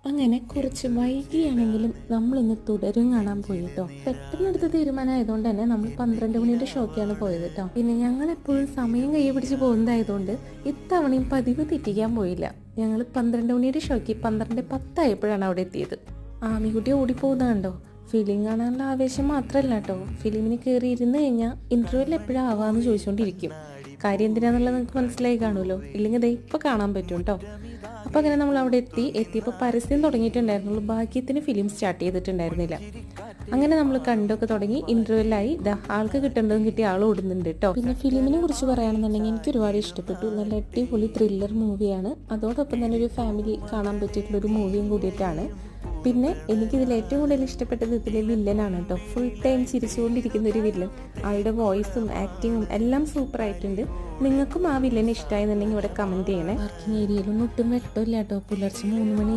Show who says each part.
Speaker 1: അങ്ങനെ കുറച്ച് വൈകിയാണെങ്കിലും നമ്മളിന്ന് തുടരും കാണാൻ പോയി കേട്ടോ. പെട്ടെന്നെടുത്ത തീരുമാനമായതുകൊണ്ട് തന്നെ നമ്മൾ 12 മണിയുടെ ഷോക്കാണ് പോയത് കേട്ടോ. പിന്നെ ഞങ്ങൾ എപ്പോഴും സമയം കൈ പിടിച്ച് പോകുന്നതായതുകൊണ്ട് ഇത്തവണയും പതിവ് തെറ്റിക്കാൻ പോയില്ല. ഞങ്ങൾ 12 മണിയുടെ ഷോയ്ക്ക് 12:10 ആയപ്പോഴാണ് അവിടെ എത്തിയത്. ആമിക്കുട്ടി ഓടിപ്പോകുന്നത് കണ്ടോ. ഫിലിം കാണാനുള്ള ആവേശം മാത്രമല്ല കേട്ടോ, ഫിലിമിന് കയറി ഇരുന്ന് കഴിഞ്ഞാൽ ഇൻ്റർവെൽ എപ്പോഴും ആവാമെന്ന് ചോദിച്ചുകൊണ്ടിരിക്കും. കാര്യം എന്തിനാന്നുള്ളത് നിങ്ങൾക്ക് മനസ്സിലായി കാണുമല്ലോ, ഇല്ലെങ്കിൽ ദേ ഇപ്പോൾ കാണാൻ പറ്റും കേട്ടോ. അപ്പോൾ അങ്ങനെ നമ്മൾ അവിടെ എത്തിയപ്പോൾ പരസ്യം തുടങ്ങിയിട്ടുണ്ടായിരുന്നുള്ളൂ, ഭാഗ്യത്തിന് ഫിലിം സ്റ്റാർട്ട് ചെയ്തിട്ടുണ്ടായിരുന്നില്ല. അങ്ങനെ നമ്മൾ കണ്ടൊക്കെ തുടങ്ങി, ഇൻ്റർവെല്ലായി. ആൾക്ക് കിട്ടേണ്ടതും കിട്ടി, ആൾ ഓടുന്നുണ്ട് കേട്ടോ. പിന്നെ ഫിലിമിനെ കുറിച്ച് പറയുകയാണെന്നുണ്ടെങ്കിൽ എനിക്ക് ഒരുപാട് ഇഷ്ടപ്പെട്ടു. നല്ല അടിപൊളി ത്രില്ലർ മൂവിയാണ്. അതോടൊപ്പം തന്നെ ഒരു ഫാമിലി കാണാൻ പറ്റിയിട്ടുള്ളൊരു മൂവിയും കൂടിയിട്ടാണ്. പിന്നെ എനിക്കിതിൽ ഏറ്റവും കൂടുതൽ ഇഷ്ടപ്പെട്ടത് ഇതിലെ വില്ലനാണ് കേട്ടോ. ഫുൾ ടൈം ചിരിച്ചുകൊണ്ടിരിക്കുന്ന ഒരു വില്ലൻ. ആളുടെ വോയിസും ആക്ടിങ്ങും എല്ലാം സൂപ്പറായിട്ടുണ്ട്. നിങ്ങൾക്കും ആ വില്ലനെ ഇഷ്ടമായെന്നുണ്ടെങ്കിൽ ഇവിടെ കമൻറ്റ് ചെയ്യണേ. പാർക്കിംഗ് ഏരിയയിലൊന്നും ഒട്ടും വെട്ടമില്ല കേട്ടോ. പുലർച്ചെ 3 മണി